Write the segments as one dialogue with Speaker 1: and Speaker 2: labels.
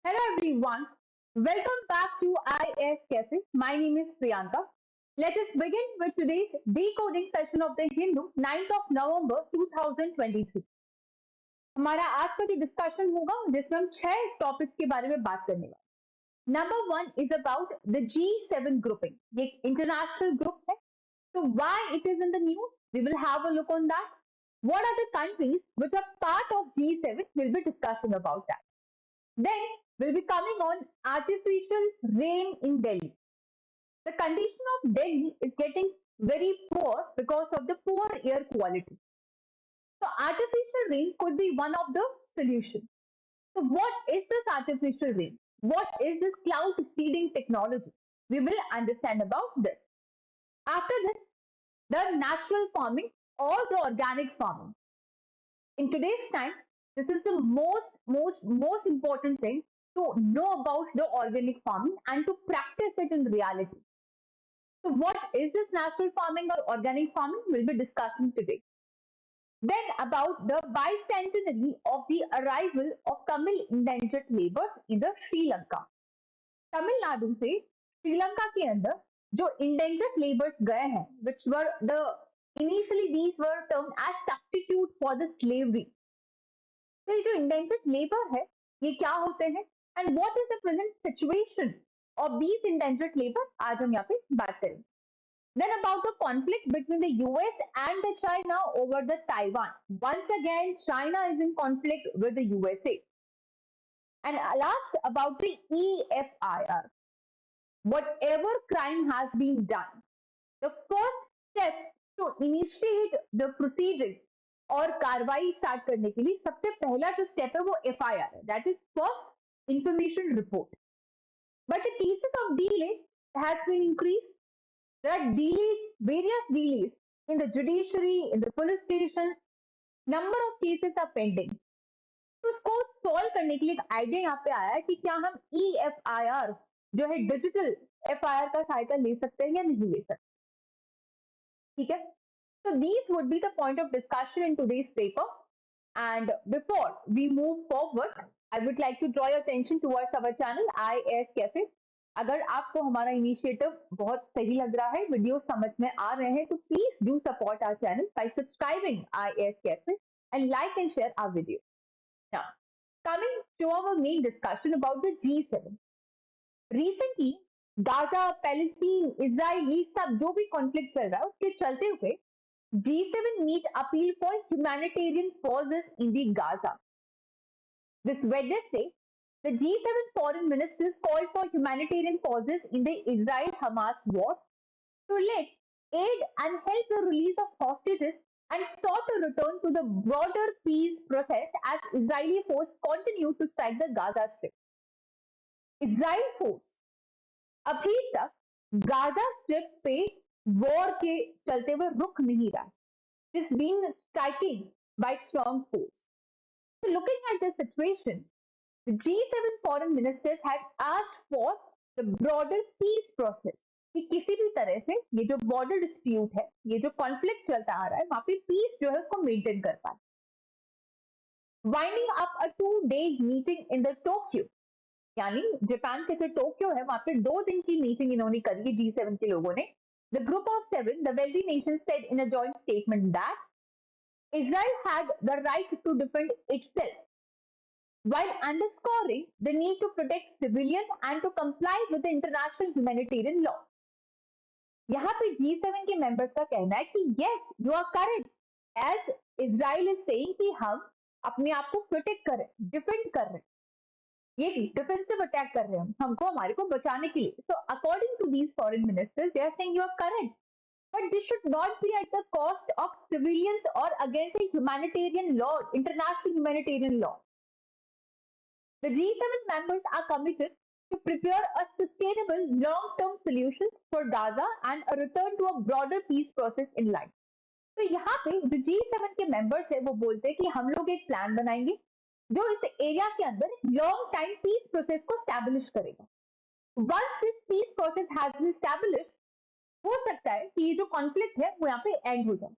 Speaker 1: Hello everyone. Welcome back to IS Cafe. My name is Priyanka. Let us begin with today's decoding session of the Hindu 9th of November 2023. हमारा आज का जो discussion होगा जिसमें हम 6 topics के बारे में बात करने वाले। Number 1 is about the G7 grouping. ये इंटरनेशनल ग्रुप है। So why it is in the news? We will have a look on that. What are the countries which are part of G7? We'll be discussing about that. Then we'll be coming on artificial rain in Delhi. The condition of Delhi is getting very poor because of the poor air quality. So artificial rain could be one of the solutions. So what is this artificial rain? What is this cloud seeding technology? We will understand about this. After this, the natural farming or the organic farming. In today's time, this is the most important thing to know about the organic farming and to practice it in reality. So, what is this natural farming or organic farming? We'll be discussing today. Then, about the bicentenary of the arrival of Tamil indentured laborers in the Sri Lanka. Tamil Nadu से श्रीलंका के अंदर जो endangered labours गए हैं, which were the initially these were termed as substitute for the slavery. तो ये जो endangered labour है ये क्या होते हैं and what is the present situation of these endangered labour आज हम यहाँ पे बात करेंगे. Then about the conflict between the US and the China over the Taiwan. Once again, China is in conflict with the USA. And last about the EFIR. Whatever crime has been done, the first step to initiate the proceeding और कार्रवाई start करने के लिए सबसे पहला जो step है वो एफआईआर है, that is first information report. But the cases of delay has been increase. There are delays, various delays in the judiciary, in the police stations. Number of cases are pending. तो उसको solve करने के लिए एक idea यहाँ पे आया है कि क्या हम EFIR जो है डिजिटल एफआईआर का सहायता ले सकते हैं या नहीं ले सकते. ठीक है. So these would be the point of discussion in today's paper. And before we move forward, I would like to draw your attention towards our channel IS Cafe. अगर आपको हमारा इनिशिएटिव बहुत सही लग रहा है, वीडियो समझ में आ रहे हैं, तो please do support our channel by subscribing IS Cafe and like and share our video. Now, coming to our main discussion about the G7. Recently, Gaza, Palestine, Israel, ये सब जो भी कॉन्फ्लिक्ट चल रहा है उसके चलते हुए G7 meet appeal for humanitarian pauses in the Gaza. This Wednesday, the G7 foreign ministers called for humanitarian pauses in the Israel-Hamas war to let aid and help the release of hostages and sought a return to the broader peace process as Israeli forces continue to strike the Gaza Strip. Israel force अभी तक Gaza strip पे war के चलते हुए रुक नहीं रहा. It's been striking by strong force. So looking at the situation, the G7 foreign ministers had asked for the broader peace process. कि किसी भी तरह से ये जो बॉर्डर डिस्प्यूट है, ये जो कॉन्फ्लिक्ट चलता आ रहा है, वहां पे पीस जो है उसको मेंटेन कर पाए. Winding up a 2 days meeting in the Tokyo, यानी जापान के जो टोक्यो है वहां पे 2 दिन की मीटिंग इन्होंने करी है G7 के लोगों ने. The group of seven, the wealthy nations, said in a joint statement that Israel had the right to defend itself while underscoring the need to protect civilians and to comply with the international humanitarian law. यहाँ पे G7 के members का कहना है कि yes, you are correct. As Israel is saying कि हम अपने आप को प्रोटेक्ट कर रहे हैं, डिफेंड कर रहे हैं, ये डिफेंसिव अटैक कर रहे हैं हमको हमारे को बचाने के लिए. So according to these foreign ministers, they are saying you are correct. But this should not be at the cost of civilians or against the humanitarian law, international humanitarian law. The G7 members are committed to prepare a sustainable long-term solutions for Gaza and a return to a broader peace process in line. तो यहाँ पे जो G7 के members है वो बोलते हैं कि हम लोग एक प्लान बनाएंगे जो इस एरिया के अंदर लॉन्ग टाइम पीस प्रोसेस को स्टैब्लिश करेगा. Once this peace process has been established, हो सकता है कि ये जो कॉन्फ्लिक्ट है वो यहाँ पे एंड हो जाए.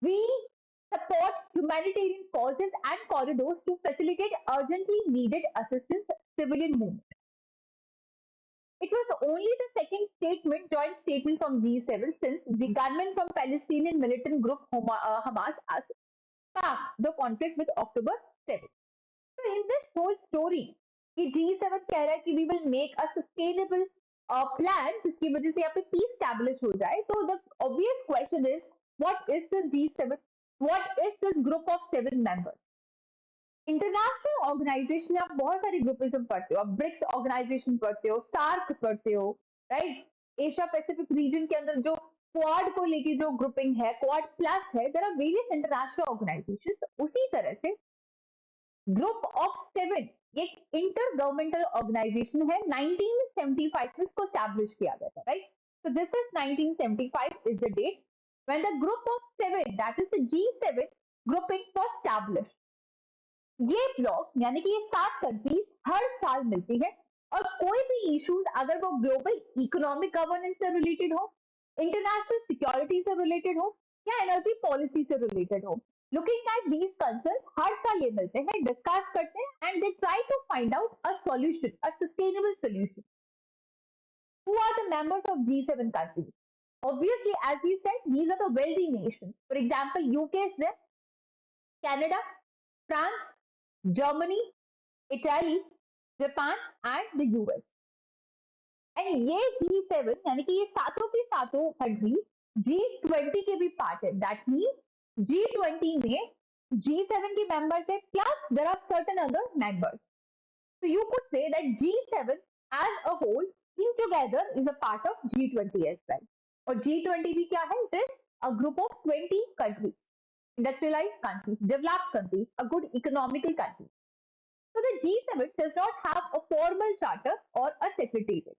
Speaker 1: We support humanitarian causes and corridors to facilitate urgently needed assistance civilian movement. It was only the second joint statement from G7 since the gunmen from Palestinian militant group Hamas sparked the conflict with October 7. So in this whole story, कि G7 कह रहा है कि we will make a sustainable plan जिसकी वजह से यहाँ पे peace establish हो जाए. So the obvious question is, what is the G7? What is this group of 7 members? International organisation में आप बहुत सारे ग्रुपिज्म पढ़ते हो, आप ब्रिक्स ऑर्गेनाइजेशन पढ़ते हो, सार्क पढ़ते हो, राइट. एशिया पैसिफिक रीजन के अंदर जो क्वाड को लेके जो ग्रुपिंग है, क्वाड प्लस है, there are various international organisations. उसी तरह से ग्रुप ऑफ 7 एक इंटर गवर्नमेंटल ऑर्गेनाइजेशन है. 1975 में इसको स्टैब्लिश किया गया था, right. So this is 1975 is the date when the group of 7, that is the G7 grouping was established. ये ब्लॉक यानी कि ये 7 कंट्रीज हर साल मिलती है और कोई भी इश्यूज अगर वो ग्लोबल इकोनॉमिक गवर्नेंस से रिलेटेड हो, इंटरनेशनल सिक्योरिटी से रिलेटेड हो या एनर्जी पॉलिसी से रिलेटेड हो, लुकिंग एट दीज कंसर्न्स हर साल ये मिलते हैं, डिस्कस करते हैं and they try to find out a solution, a sustainable solution. Who are the members of G7 countries? Obviously, as we said, these are the wealthy nations. For example, UK is there, Canada, France, Germany, Italy, Japan and the US. And ये G7 यानी कि ये सातों की सातों countries G20 के भी part है. दैट मीन्स G20 में G7 के मेंबर्स है plus there are certain other members. So you could say that G7 as a whole in together is a part of G20 as well. और G20 भी क्या है? It is a group of 20 countries, industrialized countries, developed countries, a good economical country. So the G7 does not have a formal charter or a secretariat.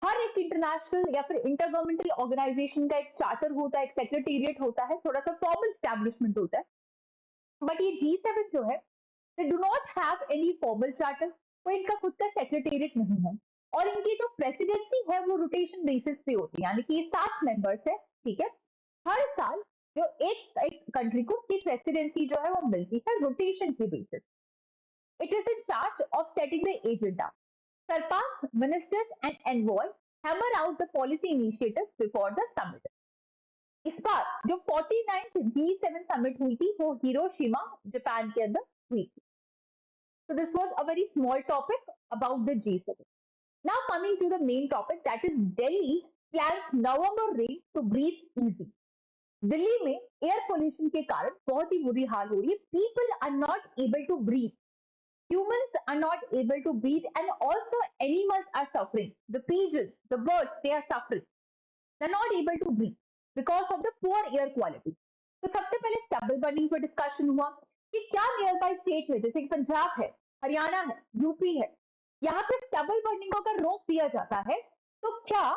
Speaker 1: हर एक international या फिर intergovernmental organisation का एक charter होता है, एक सेक्रेटेरिएट होता है, थोड़ा सा फॉर्मल स्टैब्लिशमेंट होता है. बट ये G7 जो है, they do not have any formal charter, कोई इनका खुद का सेक्रेटेरिएट नहीं है और इनकी जो प्रेसिडेंसी है वो रोटेशन बेसिस पे होती है. यानी कि 7 मेंबर्स है, ठीक है. हर साल जो एक कंट्री को की प्रेसिडेंसी जो है वो मिलती है रोटेशन के basis. It is in charge of setting the agenda. Surpass ministers and envoy hammer out the policy initiatives before the summit. इस बार जो 49th G7 summit हुई थी वो हिरोशिमा जापान के अंदर हुई थी. So this was a very small topic about the G7. Now coming to the main topic, that is Delhi plans November rain to breathe easy. Delhi में एयर पोल्यूशन के कारण बहुत ही बुरी हाल हो रही है. People are not able to breathe. Humans are not able to breathe and also animals are suffering. The pigeons, the birds, they are suffering. They're not able to breathe because of the poor air quality. तो सबसे पहले stubble burning पर discussion हुआ कि क्या near by state में जैसे कि पंजाब है, हरियाणा है, यूपी है, यहाँ पे स्टबल बर्निंग को अगर रोक दिया जाता है तो क्या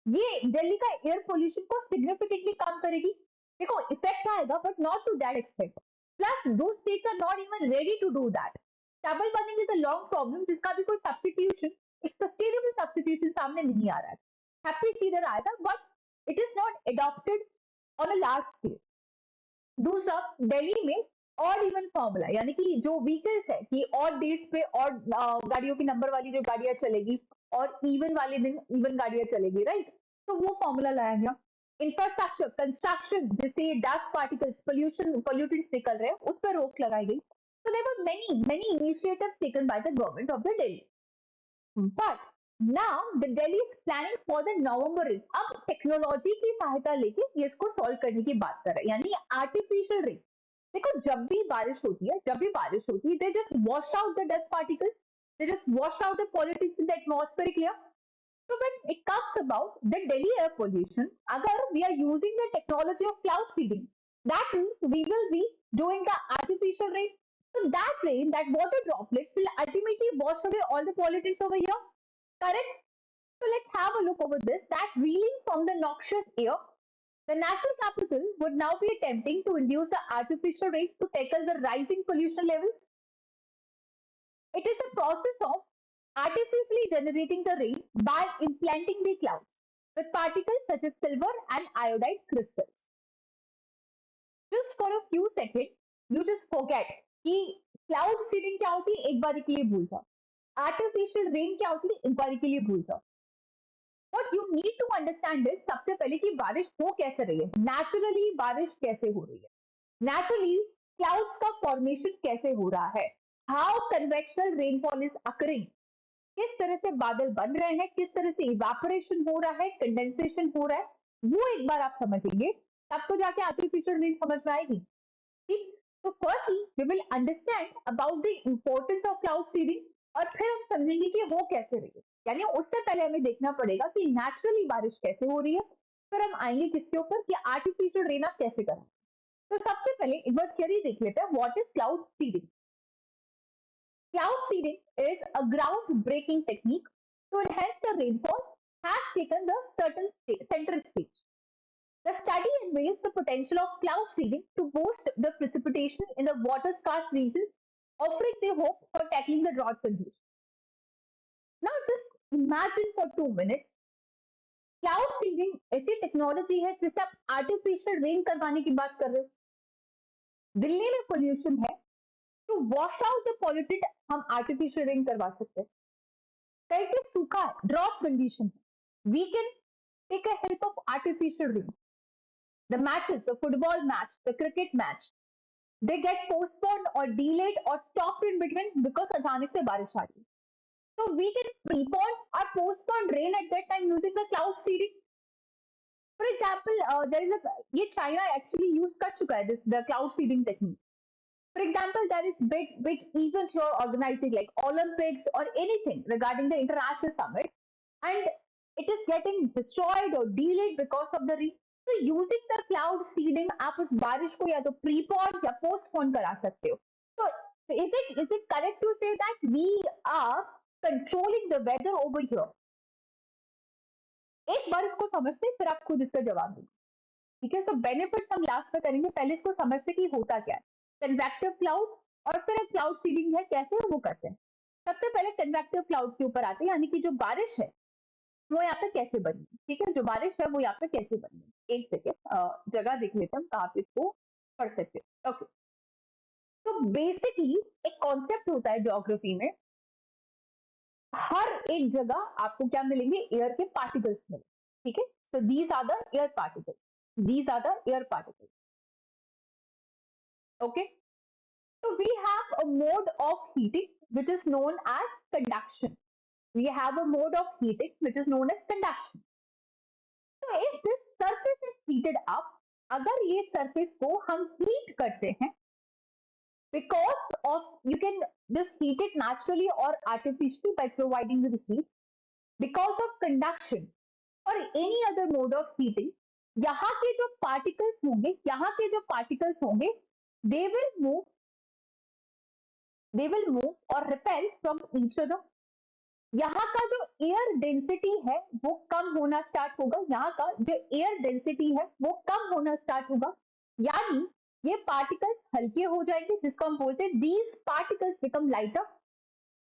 Speaker 1: ये दिल्ली का एयर पोल्यूशन को सिग्निफिकेंटली कम करेगी? देखो इफेक्ट आएगा but not to that extent. Plus दो states are not even ready to do that. Stubble burning is a long problem जिसका भी कोई सब्स्टिट्यूशन, एक सस्टेनेबल सब्स्टिट्यूशन सामने नहीं आ रहा है. हैप्पी सीधर आया था but it is not adopted on a large scale. दूसरा, दिल्ली में ऑड इवन फॉर्मूला यानी कि जो व्हीकल्स है कि ऑड डेज पे ऑड गाड़ियों की नंबर वाली जो गाड़ियां चलेगी और इवन वाले दिन इवन गाड़ियां चलेगी, राइट. तो वो फॉर्मूला लाया गया. इंफ्रास्ट्रक्चर कंस्ट्रक्शन जिससे डस्ट पार्टिकल्स पोल्यूटेंट्स निकल रहे हैं उस पर रोक लगाई गई. So there were many initiatives taken by the government of the Delhi. But now the Delhi is planning for the November rain. अब टेक्नोलॉजी की सहायता लेके ये इसको सॉल्व करने की बात कर रहे हैं, यानी आर्टिफिशियल रेन. देखो जब भी बारिश होती है, they just wash out the dust particles, they just wash out the pollutants in the atmospheric layer. So when it comes about the Delhi air pollution, agar we are using the technology of cloud seeding, that means we will be doing the artificial rain. So that rain, that water droplets will ultimately wash away all the pollutants over here. Correct? So let's have a look over this. That reeling from the noxious air, the national capital would now be attempting to induce the artificial rain to tackle the rising pollution levels. It is the process of artificially generating the rain by implanting the clouds with particles such as silver and iodide crystals. just for a few seconds, you just forget कि cloud seeding क्या होती है, एक बार के लिए भूल जाओ. Artificial rain क्या होती है, एक बार के लिए भूल जाओ. What you need to understand is सबसे पहले कि बारिश हो कैसे रही है, नेचुरली बारिश कैसे हो रही है, नेचुरली क्लाउड्स का फॉर्मेशन कैसे हो रहा है, how convectional rainfall is occurring, किस तरह से बादल बन रहे हैं, किस तरह से इवापोरेशन हो रहा है, कंडेंसेशन हो रहा है, वो एक बार आप समझेंगे तब तो जाके आर्टिफिशियल रेन समझ में आएगी. ठीक. तो firstly we will understand about the importance of cloud seeding और फिर हम समझेंगे कि वो कैसे रही है. यानी उससे पहले हमें देखना पड़ेगा कि नेचुरली बारिश कैसे हो रही है, फिर हम आएंगे किसके ऊपर कि आर्टिफिशियल रेन आप कैसे करें. तो सबसे पहले एक बार थियरी देख लेते हैं, what is cloud seeding. Cloud seeding is a groundbreaking technique to enhance the rainfall has taken the certain central stage. The study unveils the potential of cloud seeding to boost the precipitation in the water-scarce regions, offering the hope for tackling the drought condition. Now just imagine for 2 minutes, cloud seeding ऐसी technology है जिससे आप artificial rain करवाने की बात कर रहे हो. दिल्ली में पोल्यूशन है तो वॉश आउट द पॉल्यूटेड हम आर्टिफिशियल रेन करवा सकते हैं. कहीं पे सूखा है, ड्रॉप कंडीशन है, we can take a help of artificial rain. The matches, the football match, the cricket match, they get postponed or delayed or stopped in between because अचानक से बारिश आ रही है. So we can prepone or postpone rain at that time using the cloud seeding. For example, there is a ये China actually use कर चुका है this the cloud seeding technique. For example, there is big events you're organizing like Olympics or anything regarding the international summit, and it is getting destroyed or delayed because of the rain. So using the cloud seeding, आप उस बारिश को या तो prepone या postpone करा सकते हो. So is it correct to say that we are controlling the weather over here? एक बार इसको समझते फिर आप खुद इसका जवाब देंगे. ठीक है. सो बेनिफिट्स हम लास्ट में करेंगे, पहले इसको समझते कि होता क्या है. कन्वेक्टिव क्लाउड और फिर क्लाउड सीडिंग है कैसे वो करते हैं. सबसे पहले कन्वेक्टिव क्लाउड के ऊपर आते हैं, यानी कि जो बारिश है वो यहाँ पे कैसे बनी. ठीक है. जो बारिश है वो यहाँ पे कैसे बनी. एक सेकेंड जगह देख लेते हैं कहाँ पे इसको पढ़ सकते हैं. ओके. तो बेसिकली एक कॉन्सेप्ट होता है ज्योग्राफी में, हर एक जगह आपको क्या मिलेंगे, एयर के पार्टिकल्स मिलेंगे. ठीक है. So these are the air particles, these are the air particles. Okay. So we have a mode of heating which is known as conduction. We have a mode of heating which is known as conduction. So if this surface is heated up, अगर ये surface को हम heat करते हैं, because of you can just heat it naturally or artificially by providing the heat, because of conduction or any other mode of heating, यहाँ के जो particles होंगे, यहाँ के जो particles होंगे, they will move or repel from each other. यहाँ का जो एयर डेंसिटी है वो कम होना स्टार्ट होगा, यहाँ का जो एयर डेंसिटी है वो कम होना स्टार्ट होगा, यानी ये पार्टिकल्स हल्के हो जाएंगे, जिसको हम बोलते हैं these particles become lighter.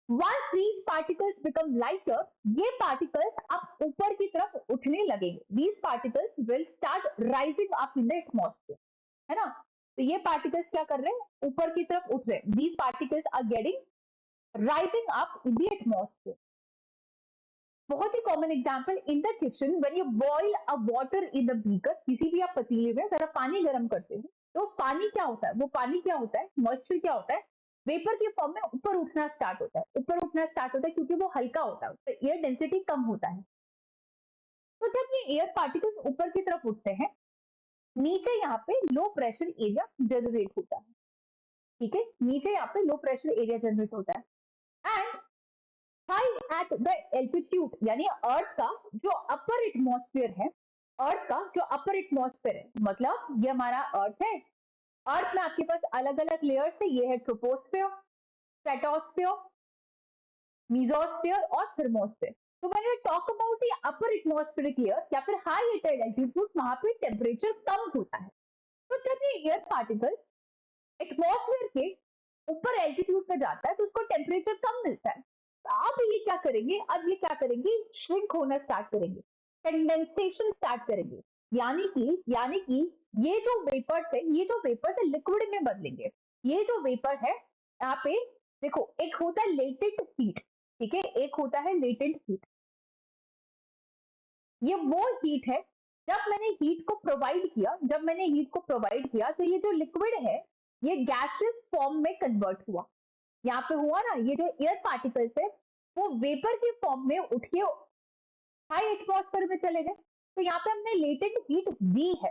Speaker 1: Once these particles become lighter, ये particles अब ऊपर की तरफ उठने लगेंगे. These particles will start rising up in the atmosphere, है ना. तो ये particles क्या कर रहे हैं, ऊपर की तरफ उठ रहे हैं. These particles are getting rising up in the atmosphere. बहुत ही common example, in the kitchen when you boil a water in the beaker, किसी भी आप पतीले में अगर आप पानी गर्म करते हो तो पानी क्या होता है, वो पानी क्या होता है, मॉइस्चर क्या होता है, वेपर के फॉर्म में ऊपर उठना स्टार्ट होता है. ऊपर उठना स्टार्ट होता है क्योंकि वो हल्का होता है, उसका एयर डेंसिटी कम होता है. तो जब ये एयर पार्टिकल्स ऊपर की तरफ उठते हैं, नीचे यहाँ पे लो प्रेशर एरिया जनरेट होता है. ठीक है. नीचे यहाँ पे लो प्रेशर एरिया जनरेट होता है. And high at the altitude, यानी अर्थ का जो अपर एटमॉस्फेयर है, अर्थ का जो अपर एटमॉस्फेयर है, मतलब ये हमारा अर्थ है. अर्थ में आपके पास अलग अलग लेयर्स है, ये है ट्रोपोस्फेयर, स्ट्रेटोस्फेयर, मेसोस्फेयर और थर्मोस्फेयर. तो when we talk about the upper atmospheric layer या फिर हाई एट एल्टीट्यूड, वहां पे टेम्परेचर कम होता है. तो जब ये एयर पार्टिकल एटमॉस्फेयर के ऊपर एल्टीट्यूड पे जाता है तो उसको टेम्परेचर कम मिलता है. अब ये क्या करेंगे, अब ये क्या करेंगे, श्रिंक होना स्टार्ट करेंगे, कंडेंसेशन स्टार्ट करेंगे, यानी कि ये जो वेपर्स है, ये जो वेपर्स है लिक्विड में बदलेंगे। ये जो वेपर है यहाँ पे देखो, एक होता है लेटेंट हीट, ठीक है, एक होता है लेटेंट हीट। ये वो हीट है, जब मैंने हीट को प्रोवाइड किया, जब मैंने हीट को प्रोवाइड किया तो ये जो लिक्विड है ये गैसेस फॉर्म में कन्वर्ट हुआ। यहाँ पे हुआ ना, ये जो एयर पार्टिकल्स है वो वेपर के फॉर्म में उठ के हाई एटमॉस्फेयर में चले गए। तो यहाँ पे हमने लेटेंट हीट दी है।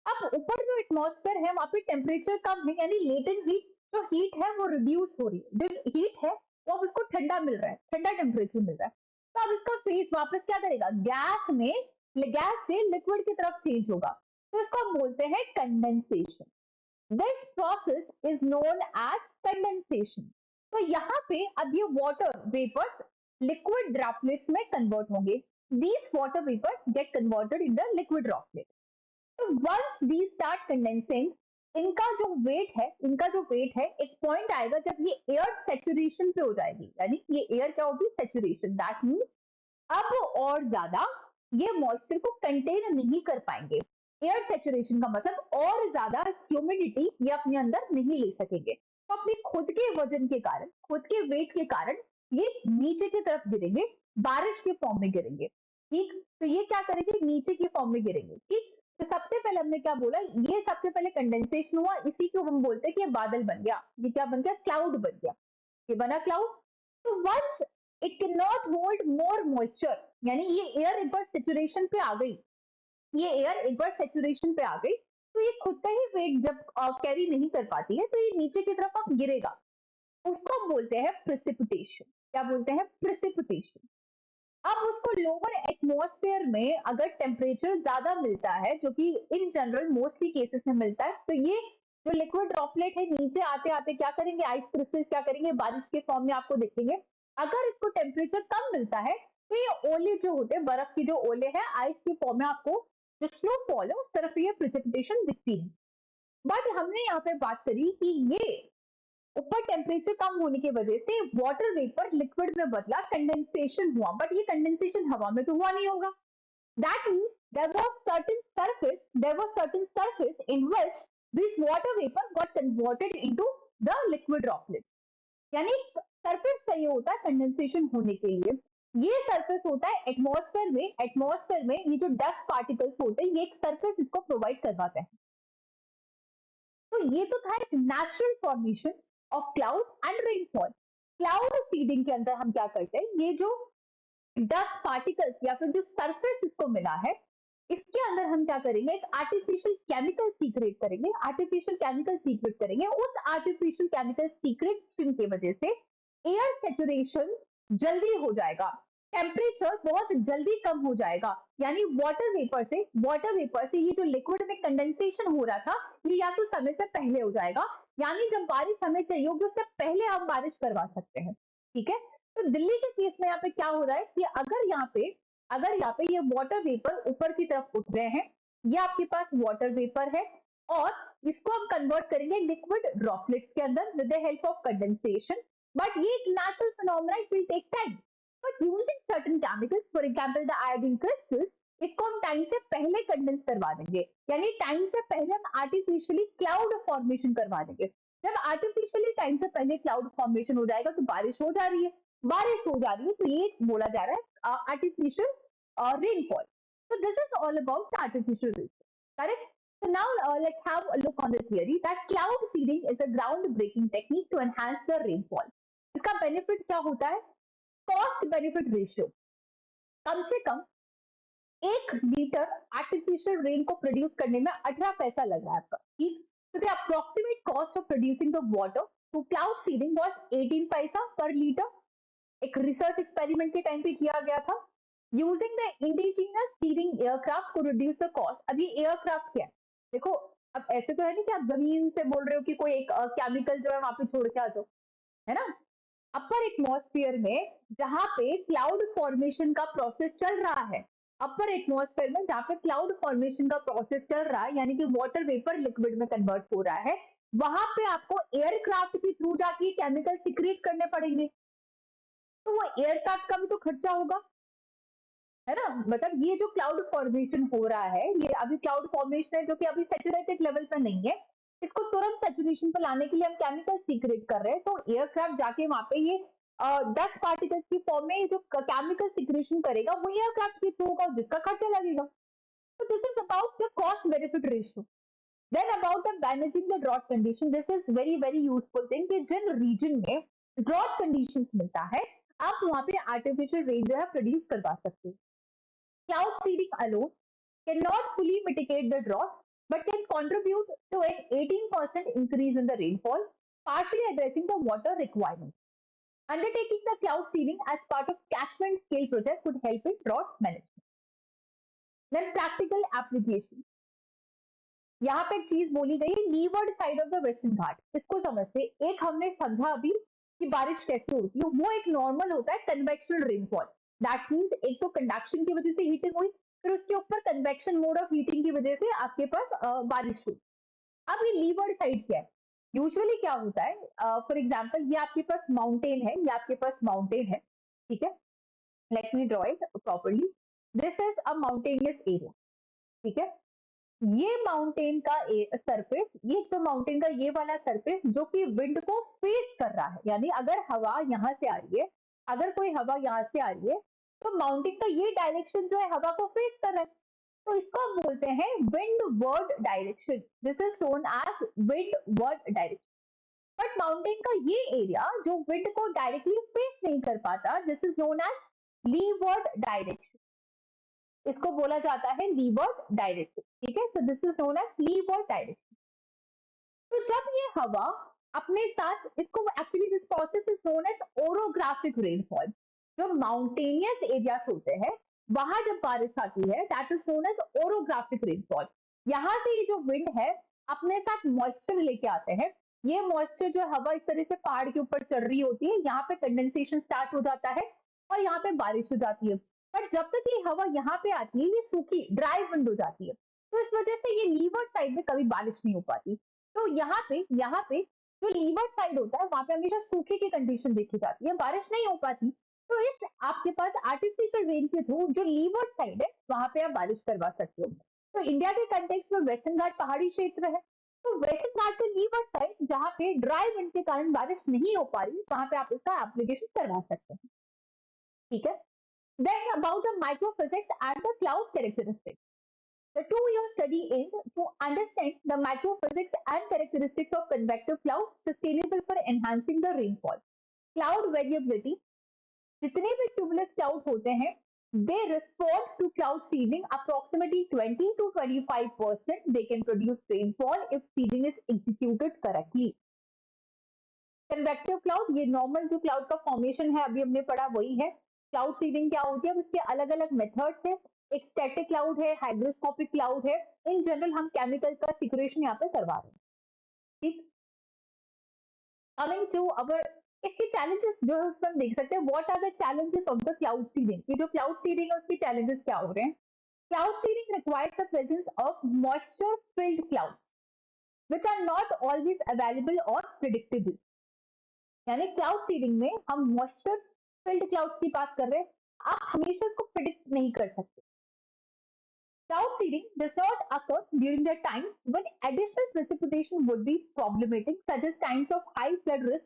Speaker 1: अब ऊपर जो एटमॉस्फेयर है वहां पे टेम्परेचर कम है, यानी लेटेंट हीट जो हीट है वो रिड्यूस हो रही है। जो हीट है वो अब उसको ठंडा मिल रहा है, ठंडा टेम्परेचर मिल रहा है। तो अब इसका फेस वापस क्या करेगा, गैस में, गैस से लिक्विड की तरफ चेंज होगा। तो इसको हम बोलते हैं condensation. This process is known as condensation. तो यहाँ पे अब ये वाटर वेपर्स लिक्विड ड्रॉपलेट्स में कन्वर्ट होंगे। These water vapours get converted in the liquid droplet. तो वंस दी स्टार्ट कंडेंसिंग, इनका जो वेट है एक पॉइंट आएगा जब ये एयर सेचुरेशन पे हो जाएगी, यानी ये एयर क्या होगी, सेचुरेशन। दैट मीन्स अब और ज्यादा ये मॉइस्चर को कंटेन नहीं कर पाएंगे। एयर सेचुरेशन का मतलब और ज्यादा ह्यूमिडिटी ये अपने अंदर नहीं ले सकेंगे। तो अपने खुद के वजन के कारण, खुद के वेट के कारण ये नीचे की तरफ गिरेंगे, बारिश के फॉर्म में गिरेंगे। ठीक, तो ये क्या करेंगे, नीचे की फॉर्म में गिरेंगे। ठीक, तो सबसे पहले हमने क्या बोला, ये सबसे पहले कंडेंसेशन हुआ, इसी को हम बोलते हैं कि ये बादल बन गया। ये क्या बन गया, क्लाउड बन गया। ये बना क्लाउड। तो once it can not hold more moisture, यानी ये एयर एक बार सेचुरेशन पे आ गई, ये एयर एक बार सेचुरेशन पे आ गई, तो ये खुद का ही वेट जब कैरी नहीं कर पाती है तो ये नीचे की तरफ अब गिरेगा। उसको हम बोलते हैं प्रेसिपिटेशन। क्या बोलते हैं, प्रेसिपिटेशन। अब उसको लोअर एटमॉस्फेयर में अगर टेम्परेचर ज्यादा मिलता है, जो कि इन जनरल मोस्टली केसेस में मिलता है, तो ये जो लिक्विड ड्रॉपलेट है नीचे आते आते क्या करेंगे, आइस क्रिस्टल्स क्या करेंगे, बारिश के फॉर्म में आपको दिखेंगे। अगर इसको टेम्परेचर कम मिलता है तो ये ओले जो होते हैं, बर्फ की जो ओले हैं आइस के फॉर्म में आपको जो स्नोफॉल है उस तरफ ये प्रेसिपिटेशन दिखती है। बट हमने यहाँ पे बात करी कि ये ऊपर टेम्परेचर कम होने की वजह से वाटर वेपर लिक्विड में बदला, कंडेंसेशन हुआ। बट ये कंडेंसेशन हवा में तो हुआ नहीं होगा। That means there was certain surface in which this water vapor got converted into the liquid droplets. यानी सरफेस चाहिए होता है कंडेंसेशन होने के लिए। ये सरफेस होता है एटमॉस्फेयर में। एटमॉस्फेयर में ये जो डस्ट पार्टिकल्स होते हैं ये एक सरफेस इसको प्रोवाइड करवाते हैं। तो ये तो था एक natural formation of cloud and rainfall. Cloud seeding के अंदर हम क्या करते हैं, ये जो डस्ट पार्टिकल्स या फिर जो सरफेस इसको मिला है इसके अंदर हम क्या करेंगे, एक आर्टिफिशियल केमिकल सीक्रेट करेंगे। आर्टिफिशियल केमिकल सीक्रेट करेंगे, उस आर्टिफिशियल केमिकल सीक्रेशन की वजह से एयर सेचुरेशन जल्दी हो जाएगा, टेम्परेचर बहुत जल्दी कम हो जाएगा। यानी वाटर वेपर से ये जो लिक्विड में कंडेंसेशन हो रहा था ये या तो समय से पहले हो जाएगा, यानी जब बारिश हमें चाहिए होगी उससे पहले हम बारिश करवा सकते हैं। ठीक है, तो दिल्ली के केस में यहाँ पे क्या हो रहा है कि अगर यहाँ पे ये वाटर वेपर ऊपर की तरफ उठ रहे हैं, ये आपके पास वाटर वेपर है और इसको हम कन्वर्ट करेंगे लिक्विड ड्रॉपलेट्स के अंदर with the help of condensation. But ये एक natural phenomena, it will take time. But using certain chemicals, for example the iodine crystals, इसको हम टाइम से पहले कंडेंस करवा देंगे, यानी टाइम से पहले हम आर्टिफिशियली क्लाउड फॉर्मेशन करवा देंगे। जब आर्टिफिशियली टाइम से पहले क्लाउड फॉर्मेशन हो जाएगा तो बारिश हो जा रही है, बारिश हो जा रही है तो ये बोला जा रहा है artificial rainfall. So this is all about the artificial rainfall, correct? So now let's have a look on the theory that cloud seeding is a ground-breaking technique to enhance the rainfall. इसका benefit क्या होता है, cost benefit ratio. कम से कम 1 litre artificial rain को produce करने में 18 पैसा लग रहा है आपका। ठीक, तो the approximate cost of producing the water to cloud seeding was 18 पैसा पर लीटर। एक रिसर्च एक्सपेरिमेंट के टाइम पे किया गया था। Using the indigenous seeding aircraft to reduce the cost. अब ये एयरक्राफ्ट क्या है, देखो अब ऐसे तो है नहीं कि आप जमीन से बोल रहे हो कि कोई एक केमिकल जो है वहां पे छोड़ के आ जाओ, है ना। अपर एटमॉस्फेयर में जहां पे क्लाउड फॉर्मेशन का प्रोसेस चल रहा है, अपर एटमॉस्फेयर में जहां पे क्लाउड फॉर्मेशन का प्रोसेस चल रहा है, यानी कि वाटर वेपर लिक्विड में कन्वर्ट हो रहा है, वहां पे आपको एयरक्राफ्ट के थ्रू जाके केमिकल सिक्रेट करने पड़ेंगे। तो वो एयरक्राफ्ट का भी तो खर्चा होगा, है ना? मतलब ये जो क्लाउड फॉर्मेशन हो रहा है, ये अभी क्लाउड फॉर्मेशन है जो कि अभी सैचुरेटेड लेवल पे नहीं है। इसको तुरंत सैचुरेशन पे लाने के लिए हम केमिकल सीक्रेट कर रहे हैं, तो एयरक्राफ्ट जाके वहां पे ये डस्ट पार्टिकल्स की फॉर्म में जो केमिकल सीक्रेशन करेगा वो एयरक्राफ्ट के थ्रू होगा, जिसका खर्चा लगेगा। तो this is about the cost benefit ratio. Then about the managing the drought condition, this is very very useful thing कि जिन रीजन में ड्रॉट कंडीशंस मिलता है, आप वहां पे आर्टिफिशियल रेन जो है प्रोड्यूस करवा सकते हो। Cloud seeding alone cannot fully mitigate the drought, but can contribute to an 18% increase in the rainfall, partially addressing the water requirement. Undertaking the cloud seeding as part of catchment scale project could help in drought management. Then practical application. यहाँ पे एक चीज बोली गई, leeward side of the western Ghat, इसको समझते। एक हमने समझा अभी कि बारिश कैसे होती है, वो एक नॉर्मल होता है कन्वेक्शनल रेनफॉल। दैट मीन्स एक तो कंडक्शन की वजह से हीटिंग हुई, फिर उसके ऊपर कन्वेक्शन मोड ऑफ हीटिंग की वजह से आपके पास बारिश हुई। अब ये लीवर्ड साइड क्या है? यूजुअली क्या होता है, फॉर एग्जाम्पल ये आपके पास माउंटेन है, ये आपके पास माउंटेन है, ठीक है। Let me draw it properly. This is a mountainous area, ठीक है। ये माउंटेन का सरफेस, ये तो माउंटेन का ये वाला सरफेस जो कि विंड को फेस कर रहा है, यानी अगर हवा यहाँ से आ रही है, अगर कोई हवा यहाँ से आ रही है, तो माउंटेन का ये डायरेक्शन जो है हवा को फेस कर रहा है, तो इसको हम बोलते हैं windward direction. This is known as windward direction. But mountain का ये एरिया जो विंड को डायरेक्टली फेस नहीं कर पाता, this is known as leeward direction. इसको बोला जाता है लीवर्ड डायरेक्शन, ठीक है। So this is known as leeward direction. तो जब ये हवा अपने साथ, इसको actually this process is known as orographic rainfall. जो माउंटेनियस एरियाज होते हैं वहां जब बारिश आती है, that is known as orographic rainfall. यहाँ से ये जो विंड है अपने साथ मॉइस्चर लेके आते हैं। ये मॉइस्चर जो हवा इस तरह से पहाड़ के ऊपर चढ़ रही होती है, यहाँ पे कंडेंसेशन स्टार्ट हो जाता है और यहाँ पे बारिश हो जाती है। पर जब तक ये हवा यहाँ पे आती है, ये सूखी ड्राई विंड हो जाती है, तो इस वजह से ये लीवर्ड साइड में कभी बारिश नहीं हो पाती। तो यहाँ पे जो लीवर्ड साइड होता है वहां पे हमेशा सूखे की कंडीशन देखी जाती है, बारिश नहीं हो पाती। तो इस आपके पास आर्टिफिशियल रेन के थ्रू जो लीवर्ड साइड है वहां पे आप बारिश करवा सकते हो। तो इंडिया के कंटेक्स्ट में वेस्टर्न घाट पहाड़ी क्षेत्र है, तो वेस्टर्न घाट के लीवर्ड साइड जहाँ पे ड्राई विंड के कारण बारिश नहीं हो पा रही, वहां पे आप इसका एप्लीकेशन करवा सकते हैं, ठीक है। Then about the microphysics and the cloud characteristics. The two-year study aimed to understand the microphysics and characteristics of convective clouds sustainable for enhancing the rainfall. Cloud variability, जितने भी ट्यूबलेस क्लाउड होते हैं, they respond to cloud seeding approximately 20 to 25%. They can produce rainfall if seeding is executed correctly. Convective cloud, ये normal जो cloud का formation है अभी हमने पढ़ा वही है। क्लाउड सीडिंग क्या होती है, अब इसके अलग अलग मेथड्स है। एक स्टैटिक क्लाउड है, हाइग्रोस्कोपिक क्लाउड है। इन जनरल हम केमिकल का सिक्रेशन यहाँ पे करवा रहे हैं, ठीक। कमिंग टू अवर, इसके चैलेंजेस जो है उसमें हम देख सकते हैं, what are the challenges of the cloud seeding. ये जो क्लाउड सीडिंग है उसके चैलेंजेस क्या हो रहे हैं। Cloud seeding requires the presence of moisture field clouds which are not always available or predictable। यानी क्लाउड सीडिंग में हम मॉइस्चर फिल्ड क्लाउड्स की बात कर रहे हैं, आप हमेशा उसको प्रिडिक्ट नहीं कर सकते। Cloud seeding does not occur during the times when additional precipitation would be problematic, such as times of high flood risk।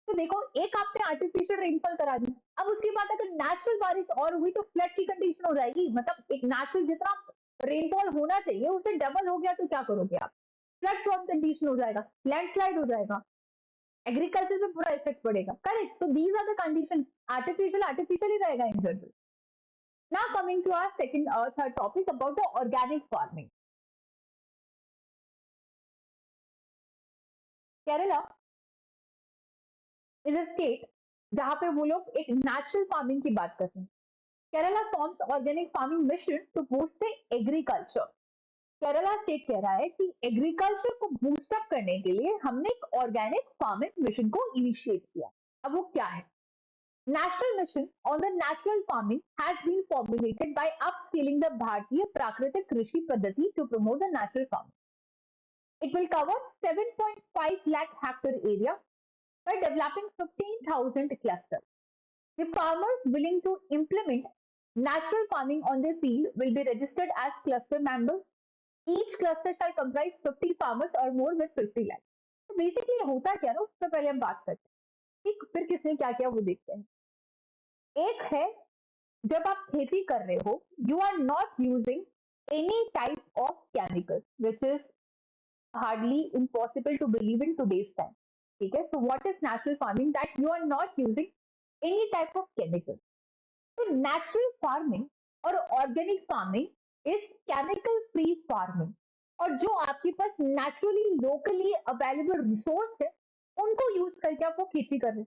Speaker 1: तो देखो, एक आपने आर्टिफिशियल रेनफॉल करा दी, अब उसके बाद अगर नेचुरल बारिश और हुई तो फ्लड की कंडीशन हो जाएगी। मतलब एक नेचुरल जितना रेनफॉल होना चाहिए उससे डबल हो गया तो क्या करोगे आप? फ्लड प्रॉन कंडीशन हो जाएगा, लैंडस्लाइड हो जाएगा, एग्रीकल्चर पे पूरा इफेक्ट पड़ेगा, करेक्ट। तो these are the condition, artificial artificial ही रहेगा in general. Now coming to our second और third topic about the organic farming. Kerala is a state जहां पे वो लोग एक नेचुरल फार्मिंग की बात करते हैं। Kerala forms organic farming mission to boost the agriculture. Kerala state कह रहा है कि एग्रीकल्चर को बूस्ट अप करने के लिए हमने एक ऑर्गेनिक फार्मिंग मिशन को इनिशिएट किया। अब वो क्या है? National mission on the natural farming has been formulated by upscaling the Bharatiya Prakritik Krishi Paddhati to promote the natural farming. It will cover 7.5 lakh hectare area by developing 15,000 clusters. The farmers willing to implement Natural farming on their field will be registered as cluster members. Each cluster shall comprise 50 farmers or more with 50 land. तो basically होता क्या ना, उस पर पहले हम बात करते हैं कि फिर किसने क्या किया वो देखते हैं। एक है, जब आप खेती कर रहे हो, you are not using any type of chemical which is hardly impossible to believe in today's time. ठीक है, so what is natural farming? That you are not using any type of chemical. तो natural farming और organic farming is chemical free farming. और जो आपके पास naturally locally available resource है, उनको यूज करके आप वो खेती कर रहे हैं।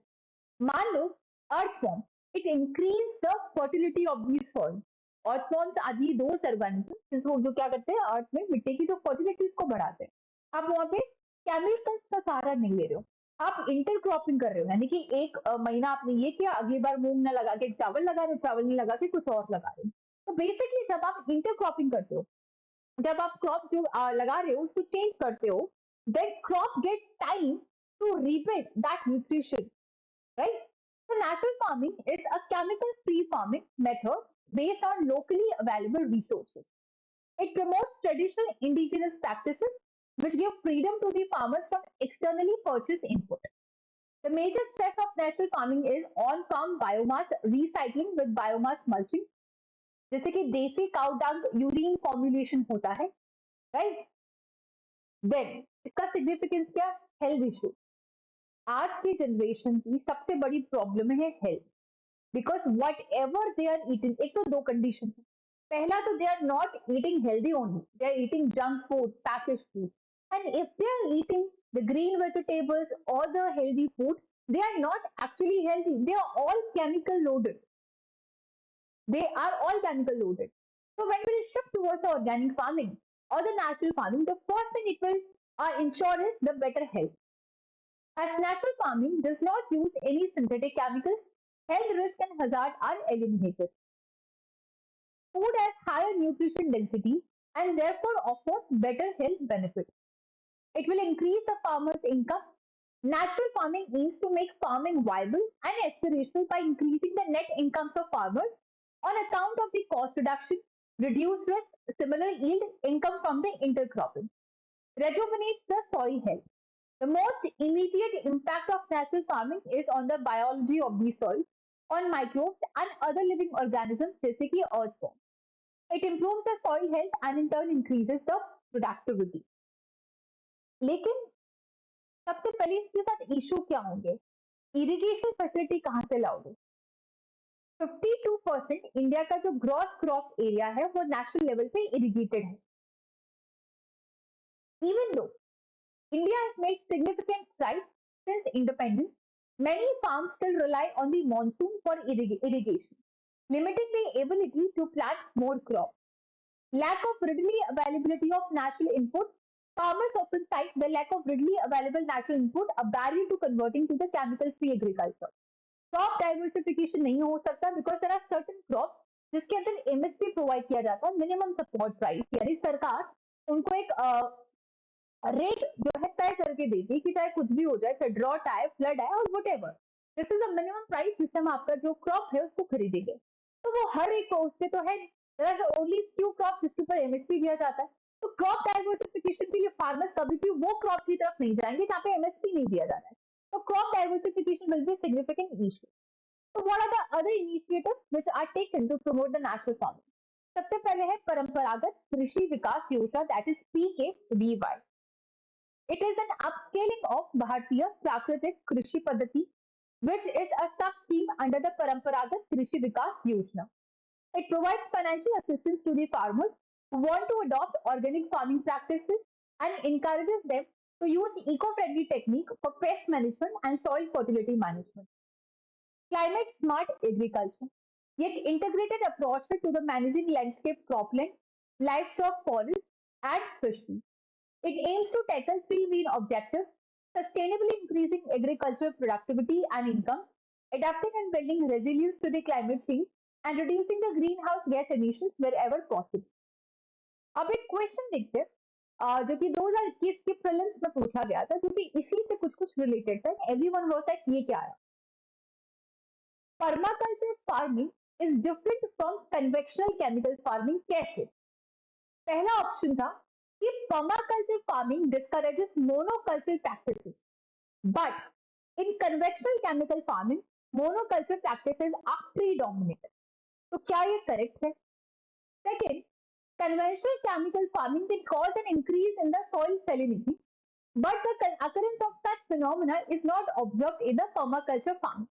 Speaker 1: मान लो earthworm, it increase the fertility of the soil. earthworms are the those organisms जो क्या करते हैं, अर्थ में मिट्टी की जो फर्टिलिटी को बढ़ाते हैं। आप वहां पे केमिकल्स का सहारा नहीं ले रहे हो, आप इंटरक्रॉपिंग कर रहे हो, यानी कि एक महीना आपने ये किया, अगली बार मूंग ना लगा के चावल लगा रहे हो, चावल नहीं लगा के कुछ और लगा रहे हो। तो बेसिकली जब आप इंटरक्रॉपिंग करते हो, जब आप क्रॉप जो लगा रहे हो उसको चेंज करते हो, then crop get time to repeat that nutrition, right? So natural farming is a chemical-free farming method based on locally available resources. It promotes traditional indigenous practices which give freedom to the farmers from externally purchased input. The major stress of natural farming is on-farm biomass recycling with biomass mulching, जैसे कि देसी cow dung urine formulation होता है, right? Then इसका significance क्या? Health issue. आज की generation की सबसे बड़ी प्रॉब्लम है health, because whatever they are eating, एक तो दो कंडीशन है। पहला तो they are not eating healthy only, they are eating junk food, package food. And if they are eating the green vegetables और the healthy food, they are not actually healthy, they are all chemical loaded, they are all chemical loaded. So when we shift towards the organic farming or the natural farming, the first thing it will ensure is the better health. As natural farming does not use any synthetic chemicals, health risk and hazard are eliminated. Food has higher nutrition density and therefore offers better health benefits. It will increase the farmer's income. Natural farming aims to make farming viable and aspirational by increasing the net incomes of farmers on account of the cost reduction, reduced risk, similar yield, income from the intercropping. Rejuvenates the soil health. The most immediate impact of natural farming is on the biology of the soil, on microbes and other living organisms, जैसे कि earthworm. It improves the soil health and in turn increases the productivity. लेकिन सबसे पहले इसके साथ issue क्या होंगे? Irrigation facility कहाँ से लाओगे? 52% इंडिया का जो ग्रॉस क्रॉप एरिया है वो नेशनल लेवल पे इरिगेटेड है। Even though India has made significant strides since independence, many farms still rely on the monsoon for irrigation, limiting the ability to plant more crops. Lack of readily availability of natural input. Farmers often cite the lack of readily available natural input a barrier to converting to the chemical-free agriculture. Crop diversification नहीं हो सकता because there are certain crops जिसके अंदर MSP provide किया जाता है, minimum support price, यानी सरकार उनको एक रेट जो है तय करके देती है कि चाहे कुछ भी हो जाए, चाहे ड्रॉट आए, फ्लड आए और what ever, this is the minimum price जिससे हम आपका जो क्रॉप है उसको खरीदेंगे। तो वो हर एक उस पे तो है, ओनली फ्यू क्रॉप जिसके ऊपर एमएसपी दिया जाता है। तो क्रॉप डाइवर्सिफिकेशन के लिए फार्मर्स कभी भी वो क्रॉप की तरफ नहीं जाएंगे जहाँ पे एमएसपी नहीं दिया जा रहा है। तो crop diversification will be significant issue. तो what are the other initiatives which are taken to promote the national farming? सबसे पहले है Paramparagat Krishi Vikas Yojana, that is PKVY। It is an upscaling of Bharatiya Prakratik Krishi Paddhati, which is a sub-scheme under the Paramparagat Krishi Vikas Yojana. It provides financial assistance to the farmers who want to adopt organic farming practices and encourages them to use eco-friendly technique for pest management and soil fertility management. Climate smart agriculture. Yet integrated approach to the managing landscape cropland, livestock forest, and fisheries. It aims to tackle three main objectives: sustainably increasing agricultural productivity and incomes, adapting and building resilience to the climate change, and reducing the greenhouse gas emissions wherever possible. अब एक question देखते हैं जो कि 2021 के prelims में पूछा गया था, जो कि इसी से कुछ कुछ रिलेटेड था। एवरीवन वाज लाइक ये क्या है? Permaculture farming is different from conventional chemical farming? कैसे? पहला ऑप्शन था कि permaculture farming discourages monoculture practices, but in conventional chemical farming, monoculture practices are predominant. तो क्या ये करेक्ट है? Second, conventional chemical farming can cause an increase in the soil salinity, but the occurrence of such phenomena is not observed in the permaculture farming.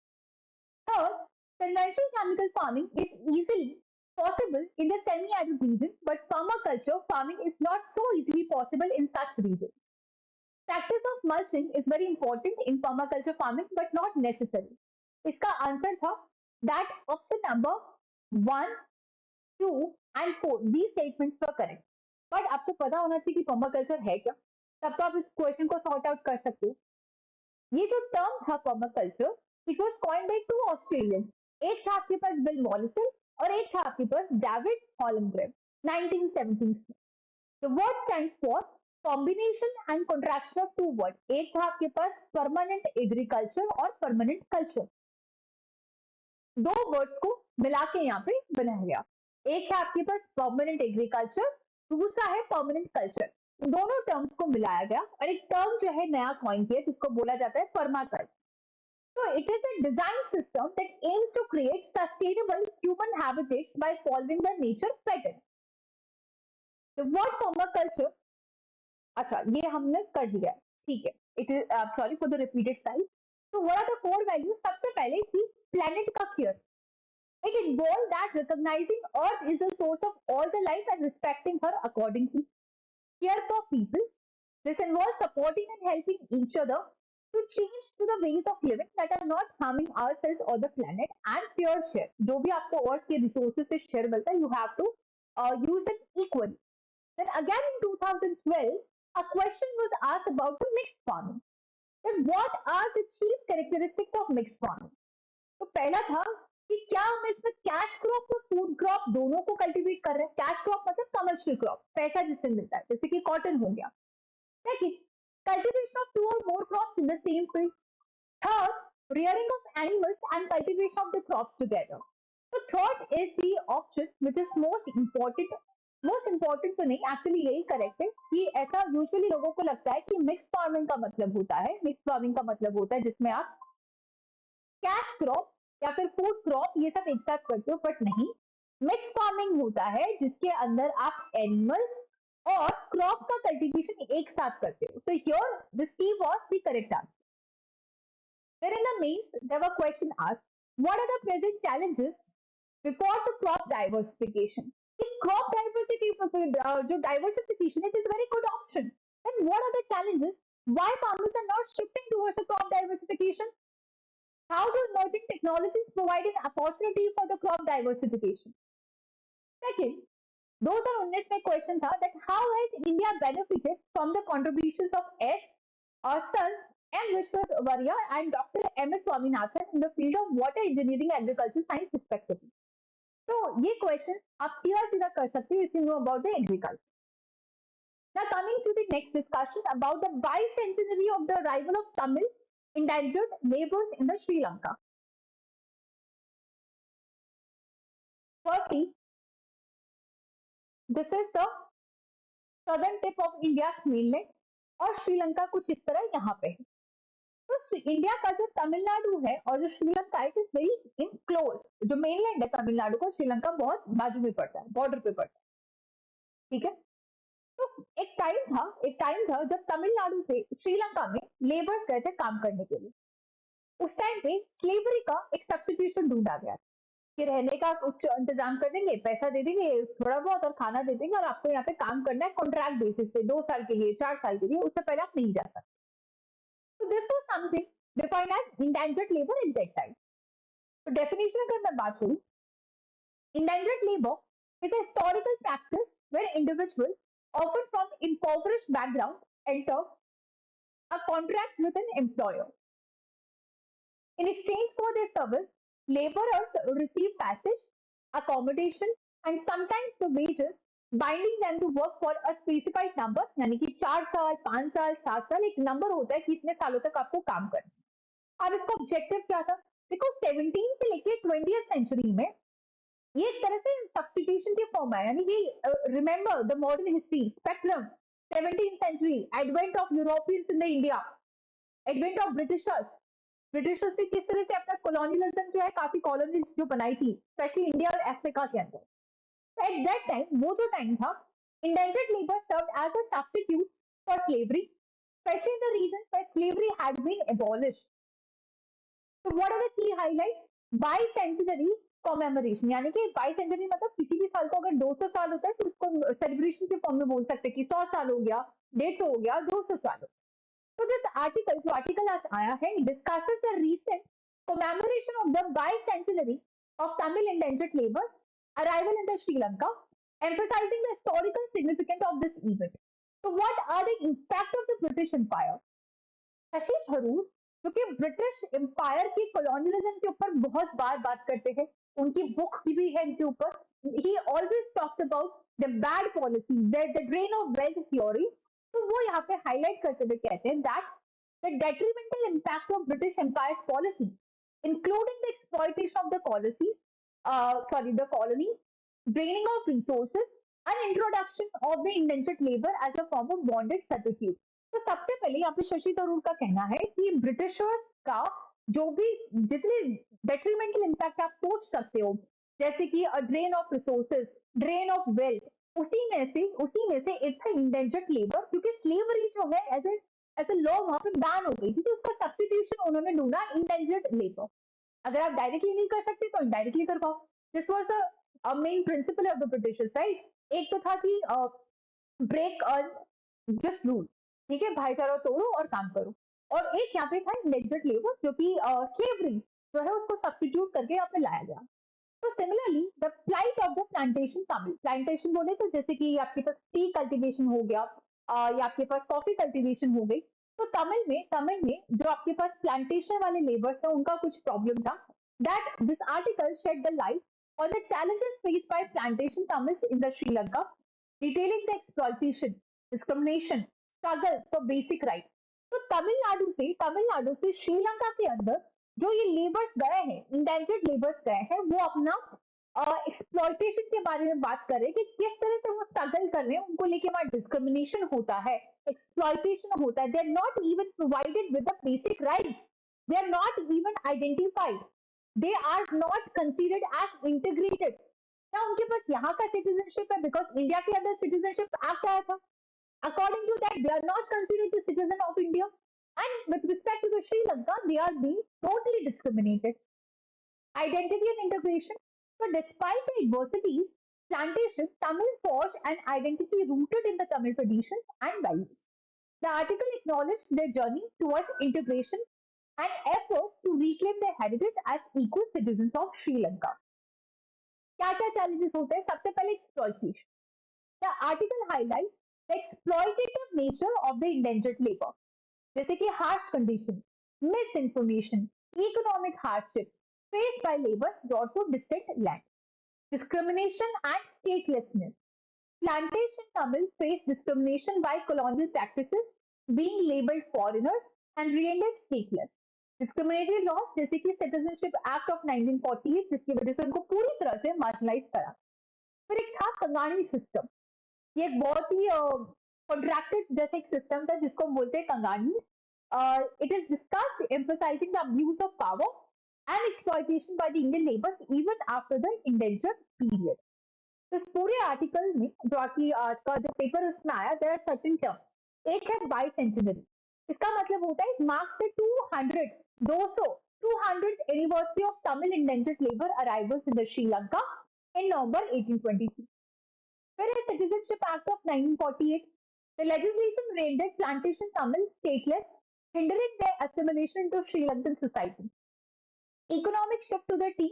Speaker 1: Third, conventional chemical farming is easily possible in the semi-arid region, but permaculture farming is not so easily possible in such regions. Practice of mulching is very important in permaculture farming, but not necessary. इसका answer था that option number 1, 2 and 4 these statements were correct. But आपको पता होना चाहिए कि permaculture है क्या, तब तो आप इस क्वेश्चन को सॉर्ट आउट कर सकते हो. ये जो टर्म था permaculture, it was coined by two Australians. एक था आपके पास बिल मॉरिसन और एक था आपके पास डेविड हॉलमग्रेव 1970s में. The word stands for combination and contraction of two word. एक था आपके पास परमानेंट एग्रीकल्चर और परमानेंट कल्चर. दो वर्ड्स को मिला के यहाँ पे बनाया गया. एक है आपके पास परमानेंट एग्रीकल्चर, दूसरा है परमानेंट कल्चर. दोनों टर्म्स को मिलाया गया और एक टर्म जो है नया कॉइन किया जिसको बोला जाता है permaculture. So it is a design system that aims to create sustainable human habitats by following the nature pattern. The word permaculture, अच्छा ये हमने कर दिया, ठीक है. It is sorry for the repeated style. So what are the core values? सबसे पहले कि planet का care. It involves that recognizing Earth is the source of all the life and respecting her accordingly. Care for people. This involves supporting and helping each other to change to the ways of living that are not harming ourselves or the planet, and fair share. जो भी आपको Earth के resources से share मिलता है, you have to use it equally. Then again in 2012, a question was asked about the mixed farming. Then what are the chief characteristics of mixed farming? तो पहला था कि क्या हम इसमें कैश क्रॉप और फूड क्रॉप दोनों को कल्टीवेट कर रहे हैं. कैश क्रॉप मतलब कमर्शियल क्रॉप, पैसा जिससे मिलता है, जैसे कि कॉटन हो गया. Second, cultivation of two or more crops in the same field. Third, rearing of animals and cultivation of the crops together. So third is the option which is most important. Most important तो नहीं, actually यही correct है कि ऐसा usually लोगों को लगता है कि मिक्स फार्मिंग का मतलब होता है. मिक्स फार्मिंग का मतलब होता है जिसमें आप कैश क्रॉप या फिर फूड क्रॉप ये सब एक साथ करते हो, बट नहीं. मिक्स फार्मिंग होता है जिसके अंदर आप एनिमल्स और क्रॉप का कल्टीवेशन एक साथ करते हो. So here the C was the correct answer. Then in the mains there were question asked, what are the present challenges before the crop diversification? If crop diversity जो diversification, it is a very good option. Then what are the challenges? Why farmers are not shifting towards the crop diversification? How do emerging technologies provide an opportunity for the crop diversification? Second, 2019 में question था that how has India benefited from the contributions of S. Sir M. Vishwavarya and Dr. M. S. Swaminathan in the field of water engineering and agriculture science respectively. तो ये question आप सीधा सीधा कर सकते हो if you know about the agriculture. Now coming to the next discussion about the bicentenary of the arrival of Tamil endangered laborers in the Sri Lanka. Firstly, this is the southern tip of India's mainland और श्रीलंका कुछ इस तरह यहाँ पे है. तो India का जो तमिलनाडु है और जो Sri Lanka it is very in close. जो मेनलैंड है तमिलनाडु का, श्रीलंका बहुत बाजू में पड़ता है, बॉर्डर पे पड़ता है. ठीक है. तो एक टाइम था जब तमिलनाडु से श्रीलंका में लेबर्स गए थे काम करने के लिए. उस टाइम पे स्लेवरी का एक सब्स्टिट्यूशन ढूंढा गया कि रहने का कुछ इंतजाम कर देंगे, पैसा दे देंगे थोड़ा बहुत और खाना दे देंगे और आपको यहाँ पे काम करना है कॉन्ट्रैक्ट बेसिस पे 2 साल के लिए 4 साल के लिए, उससे पहले आप नहीं जा सकते. So this was something defined as endangered labor in that time. तो definition अगर मैं बात करूं, endangered labor is a historical practice where individuals, often from impoverished background, enter a contract with an employer. In exchange for their service, laborers receive passage, accommodation, and sometimes the wages, binding them to work for a specified number. यानी कि 4 साल, 5 साल, 7 साल एक number होता है कि इतने सालों तक आपको काम करना है. अब इसका ऑब्जेक्टिव क्या था? बिकॉज 17 से लेके 20th सेंचुरी में ये एक तरह से सब्स्टिट्यूशन की फॉर्म है, यानी कि remember the modern history spectrum, 17th century, advent of Europeans in the India, advent of Britishers, Britishers ने किस तरह से अपना कॉलोनियलिज्म जो है, काफी कॉलोनीज जो बनाई थी स्पेशली इंडिया और अफ्रीका के अंदर। एट दैट टाइम वो जो टाइम था, indentured labour served as a substitute for slavery, especially in the regions where slavery had been abolished. So what are the key highlights? Bicentenary commemoration, यानी कि बाइसेंचुरी मतलब किसी भी साल को अगर 200 साल होता है तो उसको सेलिब्रेशन के फॉर्म में बोल सकते हैं कि 100 साल हो गया, 150 हो गया, 200 साल हो। तो दिस आर्टिकल, जो आर्टिकल आज आया है, discusses the recent commemoration of the bicentenary of Tamil indentured labor's arrival in the Sri Lanka, emphasizing the historical significance of this event. So what are the impact of the British Empire? Shashi Tharoor, जो कि British empire की colonialism के ऊपर बहुत बार बात करते हैं, उनकी बुक भी है इनके ऊपर, ही always talks about the bad policy, the drain of wealth theory. तो वो यहाँ पे हाईलाइट करते हुए कहते हैं that the detrimental impact of British Empire's policy, including the exploitation of the policies, the colonies, draining of resources, and introduction of the indentured labor as a form of bonded servitude. तो सबसे पहले यहाँ पे शशि थरूर का कहना है कि Britishers का जो भी जितने डेट्रीमेंटल इम्पैक्ट आप सोच सकते हो, जैसे कि drain of resources, drain of wealth, उसी में से एक था इंडेंजर्ड लेबर, क्योंकि स्लेवरी जो है एज ए लॉ वहां पे बैन हो गई थी, तो उसका सब्सटीट्यूशन उन्होंने ढूंढा इंडेंजर्ड लेबर। अगर आप डायरेक्टली नहीं कर सकते तो इनडायरेक्टली कर पाओ। This was the main principle of the Britishers, right. एक तो था कि ब्रेक जस्ट रूल, ठीक है, भाईचारा तोड़ो और काम करो। और एक यहाँ पे था इंडेंजर्ड लेबर, जो कि स्लेवरी जो है उसको सब्सटीट्यूट करके यहाँ पे लाया गया। तो similarly the flight of the plantation Tamil, plantation बोले तो जैसे कि आपके पास टी कल्टीवेशन हो गया, या आपके पास कॉफी कल्टीवेशन हो गई। तो तमिल में जो आपके पास प्लांटेशन वाले लेबर्स थे उनका कुछ प्रॉब्लम था। That this article shed the light on the challenges faced by plantation Tamils in the Sri Lanka, detailing the exploitation, discrimination, struggles for basic rights. तो तमिलनाडु से श्रीलंका के अंदर जो ये लेबर्स गए हैं, इंडेंजर्ड लेबर्स गए हैं, वो अपना एक्सप्लॉइटेशन के बारे में बात कर रहे हैं कि किस तरह से वो स्ट्रगल कर रहे हैं, उनको लेके वहां डिस्क्रिमिनेशन होता है, एक्सप्लॉइटेशन होता है, they are not even provided with the basic rights, they are not even identified, they are not considered as integrated. क्या उनके पास यहाँ का सिटीजनशिप है? बिकॉज इंडिया के अंदर सिटीजनशिप एक्ट आया था, according to that they are not considered the citizen of India, and with respect to the Sri Lanka they are being totally discriminated. Identity and integration. So despite the adversities, plantation Tamil forged an identity rooted in the Tamil traditions and values. The article acknowledged their journey towards integration and efforts to reclaim their heritage as equal citizens of Sri Lanka. क्या क्या challenges होते हैं? सबसे पहले exploitation. The article highlights the exploitative nature of the indentured labor, जैसे कि harsh conditions, misinformation, economic hardship faced by laborers brought to distant land, discrimination and statelessness. Plantation Tamil faced discrimination by colonial practices, being labeled foreigners and rendered stateless. Discriminatory laws जैसे कि Citizenship Act of 1948, जिसकी वजह से उनको पूरी तरह से marginalise करा। फिर एक था कंगानी सिस्टम, ये एक बहुत ही कॉन्ट्रैक्टेड जैसे एक सिस्टम था जिसको हम बोलते हैं कंगानीज। It is discuss emphasizing the abuse of power and exploitation by the Indian labours even after the indenture period. तो इस पूरे आर्टिकल में जो आज का जो पेपर उसमें आया, देयर आर सर्टेन टर्म्स। एक है बाई सेंचुरी, इसका मतलब होता है marks the 200 anniversary of Tamil endangered labour arrivals in the Sri Lanka in November 1823. Whereas Citizenship Act of 1948, the legislation rendered plantation Tamil stateless, hindering their assimilation into Sri Lankan society. Economic shift to the tea,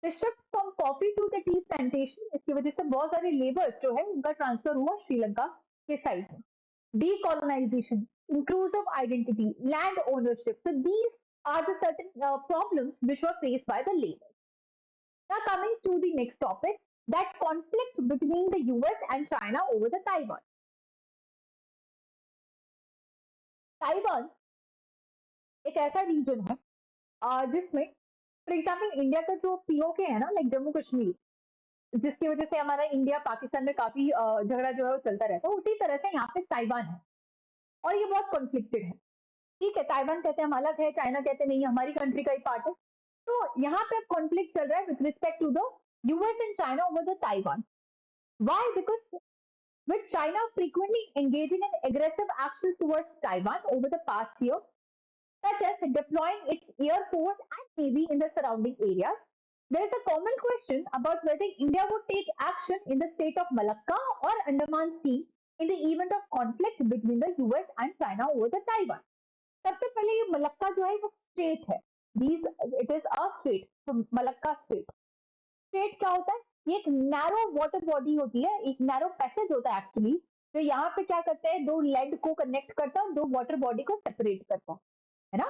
Speaker 1: the shift from coffee to the tea plantation, इसकी वजह से बहुत सारे labours जो है उनका transfer हुआ श्रीलंका के साइड में। Decolonization, inclusive identity, land ownership. So these are the certain problems which were faced by the labour. Now coming to the next topic, that conflict between the US and China over the Taiwan. Taiwan एक ऐसा reason है जिसमें for example India का जो PoK है ना, like Jammu Kashmir, जिसकी वजह से हमारा इंडिया पाकिस्तान में काफी झगड़ा जो है वो चलता रहता है, उसी तरह से यहाँ पे ताइवान है और ये बहुत कॉन्फ्लिक्टेड है। ठीक है, ताइवान कहते हैं हम अलग है, चाइना कहते हैं नहीं हमारी कंट्री का ही पार्ट है। तो यहाँ पे अब कॉन्फ्लिक्ट चल रहा है with respect to the US and China over the Taiwan. Why? Because with China frequently engaging in aggressive actions towards Taiwan over the past year, such as deploying its air force and navy in the surrounding areas, there is a common question about whether India would take action in the state of Malacca or Andaman Sea in the event of conflict between the US and China over the Taiwan. सबसे पहले ये Malacca जो है वो state है, these it is a state, so Malacca state. State क्या होता है? ये एक नैरो वाटर बॉडी होती है, एक नैरो पैसेज होता है एक्चुअली, जो यहाँ पे क्या करते हैं, दो लैंड को कनेक्ट करता है, दो वाटर बॉडी को सेपरेट करता है ना।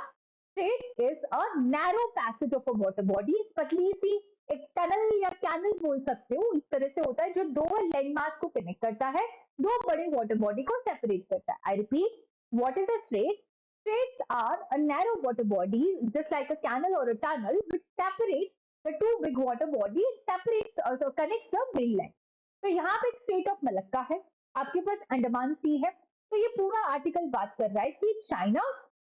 Speaker 1: Straight is a narrow passage of a water body, पतली सी एक टनल या कैनल बोल सकते हो, इस तरह से होता है जो दो लैंड मास को कनेक्ट करता है, दो बड़े वाटर बॉडी को सेपरेट करता है। I repeat, what is a straight? Straits are a narrow water body, just like a canal or a tunnel, which separates the two big water bodies, separates also connects the mainland. तो यहाँ पे state of Malacca है, आपके पास अंडमान सी है। तो ये पूरा article बात कर रहा है कि चाइना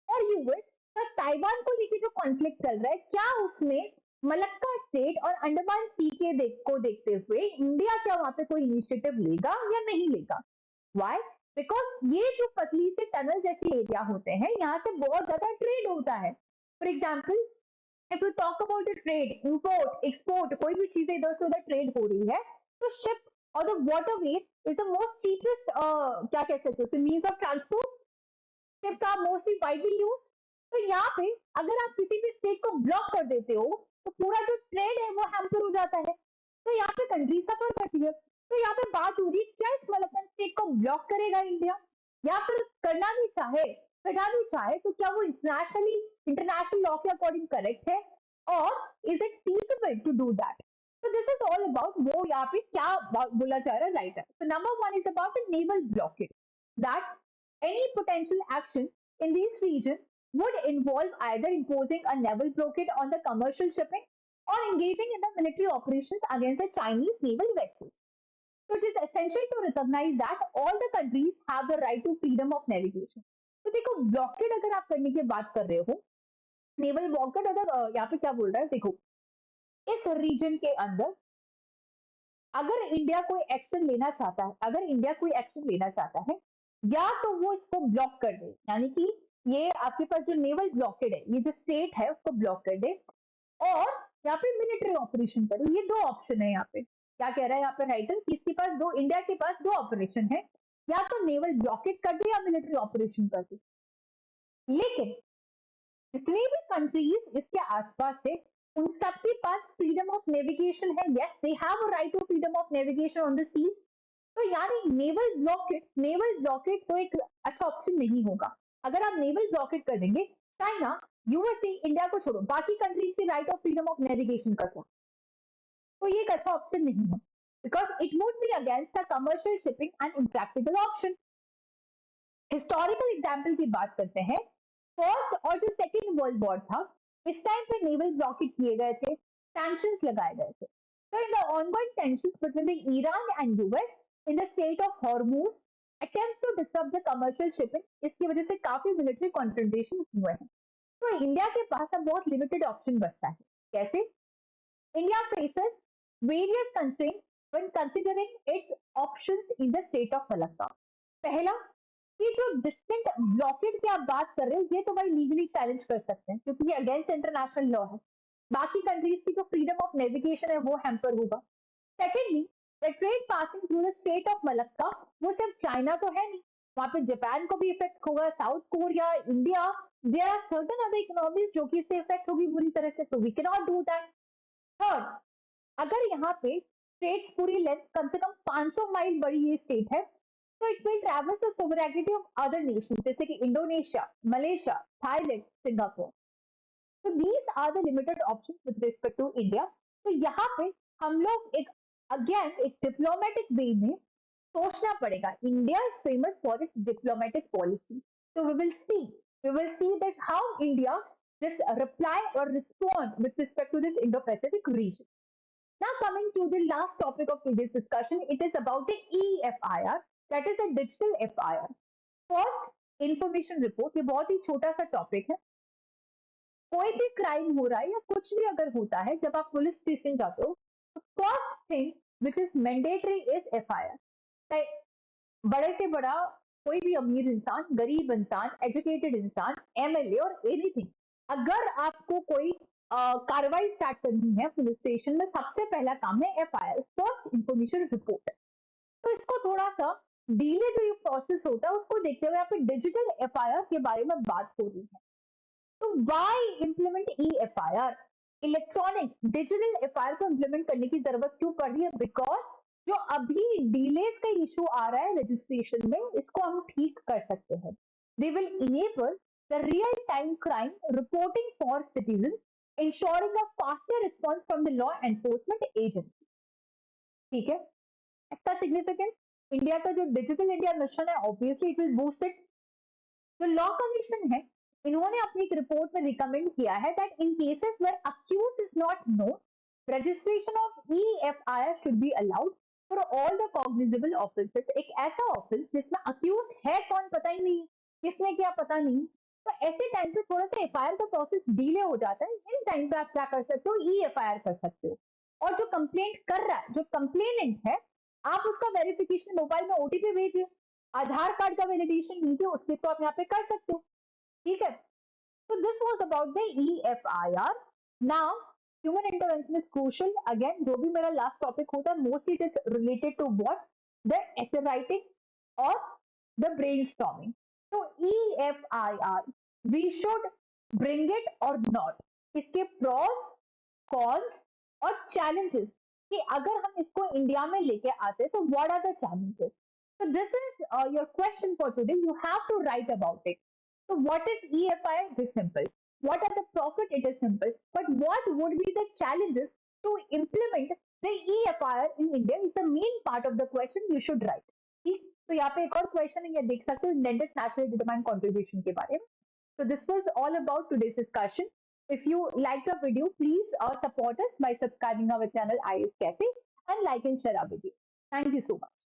Speaker 1: और यूएस का ताइवान को लेके जो कॉन्फ्लिक्ट चल रहा है, क्या उसमें मलक्का स्टेट और अंडमान सी के को देखते हुए इंडिया क्या वहां पे कोई इनिशिएटिव लेगा या नहीं लेगा? वाई? बिकॉज ये जो पतली से टनल जैसे एरिया होते हैं, यहाँ से बहुत ज्यादा ट्रेड होता है। For example, if you talk about the trade, import export, कोई भी चीजें इधर से उधर ट्रेड हो रही है, तो शिप और the waterway is the most cheapest, क्या कह सकते हो, means of transport. Ships are mostly widely use. तो यहाँ पे अगर आप किसी भी स्टेट को ब्लॉक कर देते हो, तो पूरा जो ट्रेड है वो हैम्पर हो जाता है, तो यहाँ पे कंट्री सफर करती है। तो यहाँ पे बात हो रही है, क्या इस मलक्कन स्टेट को ब्लॉक करेगा इंडिया, या फिर करना भी चाहे तो क्या वो इंटरनेशनल लॉ के अकॉर्डिंग करेक्ट है, और is it feasible to do that? So this is all about वो यहाँ पे क्या बोला जा रहा है, राइट है। So number one is about the naval blockade, that any potential action in this region would involve either imposing a naval blockade on the commercial shipping or engaging in the military operations against the Chinese naval vessels. So it is essential to recognize that all the countries have the right to freedom of navigation. तो देखो, blockade अगर आप करने की बात कर रहे हो, नेवल ब्लॉकेड अगर यहाँ पे क्या बोल रहा है, देखो इस रीजन के अंदर अगर इंडिया कोई एक्शन लेना चाहता है, या तो वो इसको ब्लॉक कर दे, यानी कि ये आपके पास जो नेवल ब्लॉकेड है, ये जो स्टेट है उसको ब्लॉक कर दे, और यहाँ पे मिलिट्री ऑपरेशन करे। ये दो ऑप्शन है यहाँ पे, क्या कह रहा है यहाँ पे राइटर, इसके पास दो, इंडिया के पास दो ऑपरेशन है, या तो नेवल ब्लॉकेड कर दे या मिलिट्री ऑपरेशन कर दे। लेकिन जितनी भी कंट्रीज इसके आसपास है, उन सबके पास फ्रीडम ऑफ नेविगेशन है। Yes, they have a right to freedom of navigation on the seas. तो यानी नेवल ब्लॉकेट तो एक अच्छा ऑप्शन नहीं होगा। अगर आप नेवल ब्लॉकेट कर देंगे, चाइना, यूएसए, इंडिया को छोड़ो, बाकी कंट्रीज की right of freedom of navigation का क्या? तो ये एक अच्छा ऑप्शन नहीं है, because it would be against the commercial shipping and impractical option. Historical example की बात करते हैं, फर्स्ट और जो सेकेंड वर्ल्ड वॉर था, इस टाइम पे नेवल ब्लॉकेट किए गए थे, सैंक्शंस लगाए गए थे। So in the ongoing tensions between the Iran and US in the Strait of Hormuz, attempts to disrupt the commercial shipping, इसकी वजह से काफी मिलिट्री कॉन्फ्रंटेशन हुए हैं। तो इंडिया के पास अब बहुत लिमिटेड ऑप्शन बचता है। कैसे? India faces various constraints when considering its options in the state of Malacca. पहला, ये जो डिस्टेंट ब्लॉकेड की आप बात कर रहे हो, ये तो भाई लीगली चैलेंज कर सकते हैं, क्योंकि ये अगेंस्ट इंटरनेशनल लॉ है। बाकी कंट्रीज की जो फ्रीडम ऑफ नेविगेशन है वो हैम्पर होगा। Secondly, the trade passing through the state of Malacca, वो सिर्फ चाइना तो है नहीं, वहां पे जापान को भी इफेक्ट होगा, South Korea, India, there are certain other economies जो कि इससे इफेक्ट होगी बुरी तरह से, so we can not do that. Third, अगर यहाँ पे स्टेट्स पूरी लेंथ कम से कम 500 माइल बड़ी ये स्टेट है, तो it will traverse the sovereignty of other nations, जैसे कि इंडोनेशिया, मलेशिया, थाईलैंड, सिंगापुर। तो these are the limited options with respect to India. तो यहाँ पे हम लोग एक डिप्लोमेटिक वे में सोचना पड़ेगा। India is famous for its diplomatic policies, so we will see that how India just reply or respond with respect to this Indo-Pacific region. Now coming to the last topic of today's discussion, it is about the EFIR, that is a digital FIR. First information report, ये बहुत ही छोटा सा topic है। कोई भी crime हो रहा है या कुछ भी अगर होता है, जब आप पुलिस स्टेशन जाते हो, first thing which is mandatory is FIR। बड़े से बड़ा कोई भी अमीर इंसान, गरीब इंसान, एजुकेटेड इंसान, MLA और एनीथिंग, अगर आपको कोई कार्रवाई स्टार्ट करनी है पुलिस स्टेशन में, सबसे पहला काम है FIR, फर्स्ट इंफॉर्मेशन रिपोर्ट। तो इसको थोड़ा सा डीले जो ये प्रोसेस होता है उसको देखते हुए यहाँ पे डिजिटल FIR के बारे में बात हो रही है। तो why implement EFIR, electronic digital FIR को इम्प्लीमेंट करने की जरूरत क्यों पड़ रही है? बिकॉज जो अभी डिलेज का इशू आ रहा है रजिस्ट्रेशन में, इसको हम ठीक कर सकते हैं। They will enable the real time crime reporting for citizen, ensuring a faster response from the law enforcement agency। ठीक है, एक्स्ट्रा सिग्निफिकेंस, इंडिया का जो डिजिटल इंडिया मिशन है, obviously it will boost it. जो लॉ कमीशन है, इन्होंने अपनी एक रिपोर्ट में रिकमेंड किया है that in cases where accused is not known, registration of EFIR should be allowed for all the cognizable offences. एक ऐसा ऑफिस जिसमें अक्यूज है कौन पता ही नहीं, किसने क्या पता नहीं, तो ऐसे टाइम पे थोड़ा सा FIR का प्रोसेस डिले हो जाता है। इन टाइम पे आप क्या कर सकते हो, EFIR कर सकते हो। और जो कंप्लेंट कर रहा है, जो कंप्लेनेंट है, आप उसका वेरिफिकेशन मोबाइल में OTP भेजिए, आधार कार्ड का वेलिडेशन लीजिए, उसके तो आप यहाँ पे कर सकते हो। ठीक है, तो this was about the EFIR। Now human intervention is crucial. Again, जो भी मेरा लास्ट टॉपिक होता है, mostly it is related to what, the essay writing और द ब्रेनस्टॉर्मिंग। तो EFIR, we should bring it और नॉट, इसके प्रॉस, कॉन्स और चैलेंजेस, कि अगर हम इसको इंडिया में लेके आते तो what are the challenges. So this is your question for today. You have to write about it. So what is EFI? It is simple. What are the profit? It is simple. But what would be the challenges to implement the EFI in India? Is the main part of the question you should write. ठीक, तो यहाँ पे एक और question है, ये देख सकते हो, इंडेंटेड नेशनल डिटरमाइंड कंट्रीब्यूशन के बारे में। So this was all about today's discussion. If you like the video, please support us by subscribing our channel IS Cafe and like and share our video. Thank you so much.